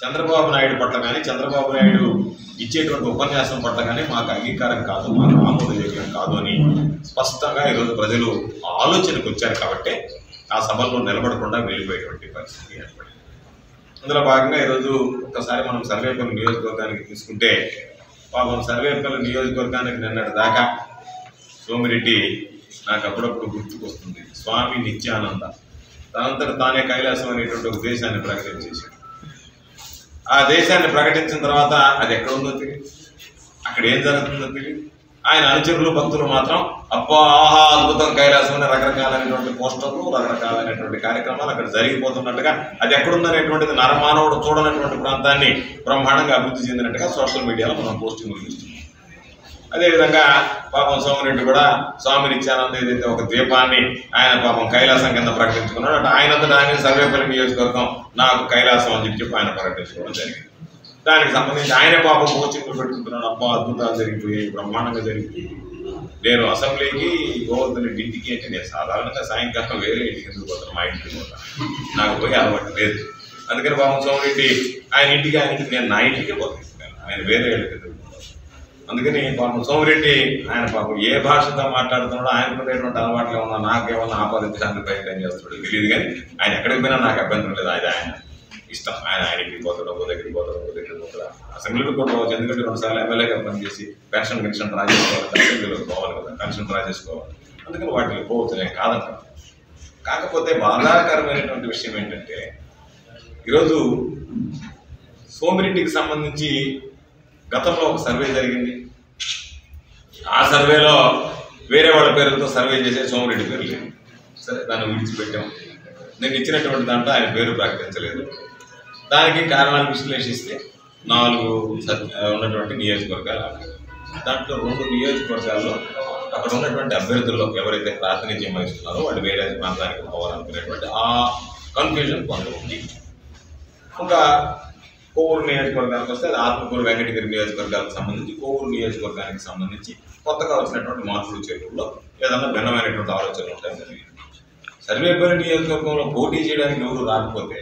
చంద్రబాబు నాయుడు పట్ల కానీ చంద్రబాబు నాయుడు ఇచ్చేటువంటి ఉపన్యాసం పట్ల కానీ మాకు అంగీకారం కాదు, మాకు ఆమోదయోగ్యం కాదు అని స్పష్టంగా ఈరోజు ప్రజలు ఆలోచనకు వచ్చారు. కాబట్టి ఆ సభల్లో నిలబడకుండా వెళ్ళిపోయేటువంటి పరిస్థితి ఏర్పడింది. అందులో భాగంగా ఈరోజు ఒక్కసారి మనం సర్వేపల్లి నియోజకవర్గానికి తీసుకుంటే, పాపం సర్వేపల్లి నియోజకవర్గానికి నిన్నటి దాకా సోమిరెడ్డి నాకు అప్పుడప్పుడు గుర్తుకొస్తుంది. స్వామి నిత్యానంద తనంతట తానే కైలాసం అనేటువంటి ఒక దేశాన్ని ప్రకటించేశాడు. ఆ దేశాన్ని ప్రకటించిన తర్వాత అది ఎక్కడ ఉందో తెలియదు, అక్కడ ఏం జరుగుతుందో తెలియదు. ఆయన అనుచరులు భక్తులు మాత్రం అబ్బా ఆహా అద్భుతం కైలాసం అనే రకరకాలైనటువంటి పోస్టర్లు, రకరకాలైనటువంటి కార్యక్రమాలు అక్కడ జరిగిపోతున్నట్టుగా, అది ఎక్కడుందనేటువంటిది నరమానవుడు చూడనటువంటి ప్రాంతాన్ని బ్రహ్మాండంగా అభివృద్ధి చెందినట్టుగా సోషల్ మీడియాలో మనం పోస్టింగ్లు చూస్తున్నాం. అదేవిధంగా పాపం సోమిరెడ్డి కూడా స్వామి నిత్యానంద ఏదైతే ఒక ద్వీపాన్ని ఆయన పాపం కైలాసం కింద ప్రకటించుకున్నాడు, అంటే ఆయనంతటా ఆయన సర్వేపల్లి నియోజకవర్గం నాకు కైలాసం అని చెప్పి ఆయన ప్రకటించుకోవడం జరిగింది. దానికి సంబంధించి ఆయన పాపం కోచింగ్లు పెట్టుకుంటున్నాడు. అబ్బా అద్భుతాలు జరిగిపోయి బ్రహ్మాండంగా జరిగిపోయి, నేను అసెంబ్లీకి గోవర్ధన్ ఇంటికి అంటే నేను సాధారణంగా సాయంకాలం వేరే ఇంటికి ఎందుకు పోతాను, మా ఇంటికి పోతాను, నాకు పోయి అలవాటు లేదు. అందుకని పాపం సోమిరెడ్డి ఆయన ఇంటికి నేను నా ఇంటికే పోతాను, ఆయన వేరే ఇంటికి ఎందుకు పోతాను. అందుకని పాపం సోమిరెడ్డి ఆయన పాపం ఏ భాషతో మాట్లాడుతున్నాడో ఆయనకు ఉండేటువంటి అలవాట్లు ఏమన్నా నాకేమన్నా ఆపాదించడానికి ప్రయత్నం చేస్తున్నాడు తెలియదు. కానీ ఆయన ఎక్కడికి పోయినా నాకు అభ్యంతరం లేదు, అది ఆయన ఇష్టం. ఆయన ఇంటికి పోతాడు, ఓ దగ్గరికి పోతాడు, ఓ దగ్గరికి పోతాడు. అసెంబ్లీలో కూడా పోవచ్చు, ఎందుకంటే 2 సార్లు ఎమ్మెల్యేగా పనిచేసి పెన్షన్ డ్రా చేసుకోవాలి, అసెంబ్లీలోకి పోవాలి కదా, పెన్షన్ డ్రా చేసుకోవాలి. అందుకని వాటికి పోవచ్చు, నేను కాదంటాను. కాకపోతే బాధాకరమైనటువంటి విషయం ఏంటంటే, ఈరోజు సోమిరెడ్డికి సంబంధించి గతంలో ఒక సర్వే జరిగింది. ఆ సర్వేలో వేరే వాళ్ళ పేరుతో సర్వే చేసే సోమిరెడ్డి పేరు లేదు. సరే, దాన్ని విడిచిపెట్టాం. నేను ఇచ్చినటువంటి దాంట్లో ఆయన పేరు ప్రకటించలేదు. దానికి కారణాలు విశ్లేషిస్తే 4 ఉన్నటువంటి నియోజకవర్గాలు, దాంట్లో 2 నియోజకవర్గాల్లో అక్కడ ఉన్నటువంటి అభ్యర్థుల్లో ఎవరైతే ప్రాతినిధ్యం వహిస్తున్నారో వాళ్ళు వేరే ప్రాంతానికి పోవాలనుకునేటువంటి ఆ కన్ఫ్యూజన్ కొంత ఉంది. ఇంకా కోవూరు నియోజకవర్గానికి వస్తే అది ఆత్మకూరు వెంకటగిరి నియోజకవర్గాలకు సంబంధించి, కోవూరు నియోజకవర్గానికి సంబంధించి కొత్తగా వచ్చినటువంటి మార్పులు చేరువుల్లో ఏదన్నా భిన్నమైనటువంటి ఆలోచనలు ఉంటాయని జరిగింది. సర్వేపల్లి నియోజకవర్గంలో పోటీ చేయడానికి ఎవరు రాకపోతే,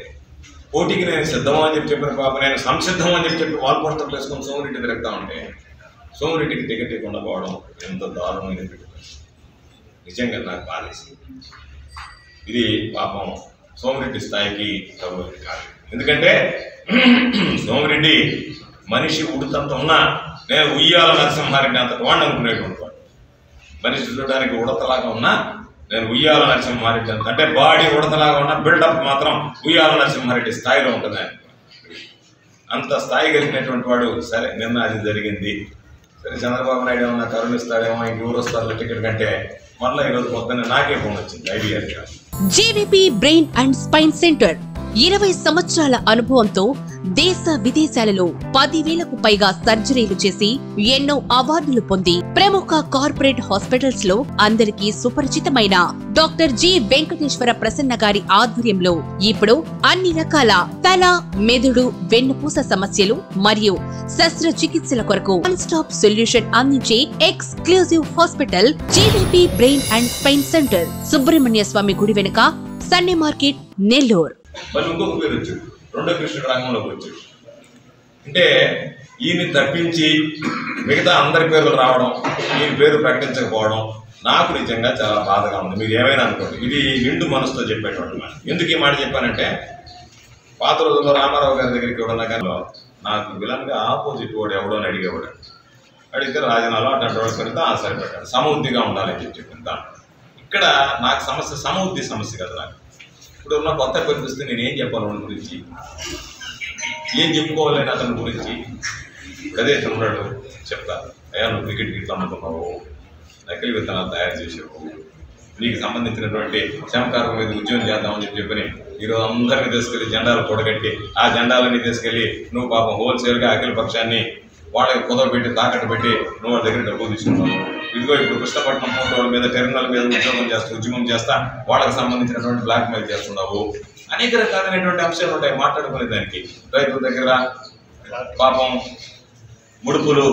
పోటీకి నేను సిద్ధమా అని చెప్పిన పాప నేను సంసిద్ధం అని చెప్పి వాల్ పోస్టర్లు వేసుకొని సోమిరెడ్డి తిరుగుతా ఉంటే, సోమిరెడ్డికి టికెట్ ఇవ్వకుండా పోవడం ఎంత దారుణమైన నిజంగా నాకు బాధేసి. ఇది పాపం సోమిరెడ్డి స్థాయికి తగులేదు కాదు. ఎందుకంటే సోమిరెడ్డి మనిషి ఉడుతంత ఉన్నా నేను ఉయ్యాల నరసింహారెడ్డి అంత వాడిని అనుకునేటువంటి వాడు. మనిషి చూడడానికి ఉడతలాగా ఉన్నా నేను ఉయ్యాల నరసింహారెడ్డి అంత, అంటే బాడీ ఉడతలాగా ఉన్న బిల్డప్ మాత్రం ఉయ్యాల నరసింహారెడ్డి స్థాయిలో ఉంటుంది. అంత స్థాయి కలిగినటువంటి వాడు. సరే, నిన్న అది జరిగింది. సరే, చంద్రబాబు నాయుడు ఏమన్నా కరుణిస్తాడేమో, ఇంకెవరు వస్తారు టికెట్ కంటే, మళ్ళీ ఈరోజు పొద్దున్న నాకే ఫోన్ వచ్చింది ఐడియాగా. GVP brain and spine centre 20 సంవత్సరాల అనుభవంతో దేశ విదేశాలలో 10,000కు పైగా సర్జరీలు చేసి ఎన్నో అవార్డులు పొంది ప్రముఖ కార్పొరేట్ హాస్పిటల్స్ లో అందరికీ సుపరిచితమైన డాక్టర్ జి వెంకటేశ్వర ప్రసన్న గారి ఆధ్వర్యంలో ఇప్పుడు అన్ని రకాల తల, మెదడు, వెన్నుపూస సమస్యలు మరియు శస్త్రచికిత్సల కొరకు వన్ స్టాప్ సొల్యూషన్ అందించే exclusive hospital GVP brain and spine centre, Subrahmanya Swamy గుడి వెనుక, సండే మార్కెట్, నెల్లూరు. మళ్ళీ ఇంకొక పేరు వచ్చాడు, రెండో కృష్ణుడు రంగంలోకి వచ్చాడు. అంటే ఈయన తప్పించి మిగతా అందరి పేర్లు రావడం, ఈయన పేరు ప్రకటించకపోవడం నాకు నిజంగా చాలా బాధగా ఉంది. మీరు ఏమైనా అనుకోండి, ఇది నిండు మనసుతో చెప్పేటువంటి మాట. ఎందుకు ఈ మాట చెప్పానంటే, పాత రోజుల్లో రామారావు గారి దగ్గరికి ఎవడన్నా కానీ నాకు విలన్గా ఆపోజిట్ వాడు ఎవడో అని అడిగేవాడు. అడిగితే రాజనాలో అటువంటి వాడు పెడితే సరిపెట్టాడు, సమబుద్ధిగా ఉండాలని చెప్పింది. ఇక్కడ నాకు సమస్య సమబుద్ధి సమస్య కదా. నాకు ఇప్పుడు ఉన్న కొత్త పరిస్థితి నేను ఏం చెప్పాలి వాడి గురించి, ఏం చెప్పుకోవాలని అతని గురించి. అదే తమ్ముడు చెప్తాను, అయ్యా నువ్వు క్రికెట్ గిట్లా అమ్ముతున్నావు, నకిలీ విత్తనాలు తయారు చేసావు, నీకు సంబంధించినటువంటి శ్రమకారం మీద ఉద్యోగం చేద్దామని చెప్పని ఈరోజు అందరినీ తీసుకెళ్ళి జెండాలు కూడగట్టి ఆ జెండాలన్నీ తీసుకెళ్ళి నువ్వు పాపం హోల్సేల్గా అఖిల పక్షాన్ని వాళ్ళకి కుదవబెట్టి తాకట్టు పెట్టి నువ్వు వాళ్ళ దగ్గర డబ్బులు తీసుకున్నావు. ఇదిగో ఇప్పుడు కృష్ణపట్నం పోటీ మీద టెర్మినల్ మీద ఉద్యమం చేస్తా వాళ్ళకి సంబంధించినటువంటి బ్లాక్ మెయిల్ చేస్తున్నావు. అనేక రకాలైనటువంటి అంశాలు ఉంటాయి మాట్లాడుకునే దానికి. రైతుల దగ్గర పాపం ముడుపులు,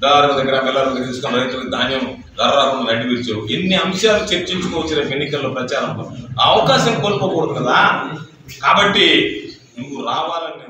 దారుల దగ్గర మిల్లర్ల దగ్గర తీసుకున్న రైతులకు ధాన్యం ధర రాకుండా నడ్డి విరిచావు. ఎన్ని అంశాలు చర్చించుకోవచ్చు రేపు ఎన్నికల్లో ప్రచారంలో. ఆ అవకాశం కోల్పోకూడదు కదా. కాబట్టి నువ్వు రావాలని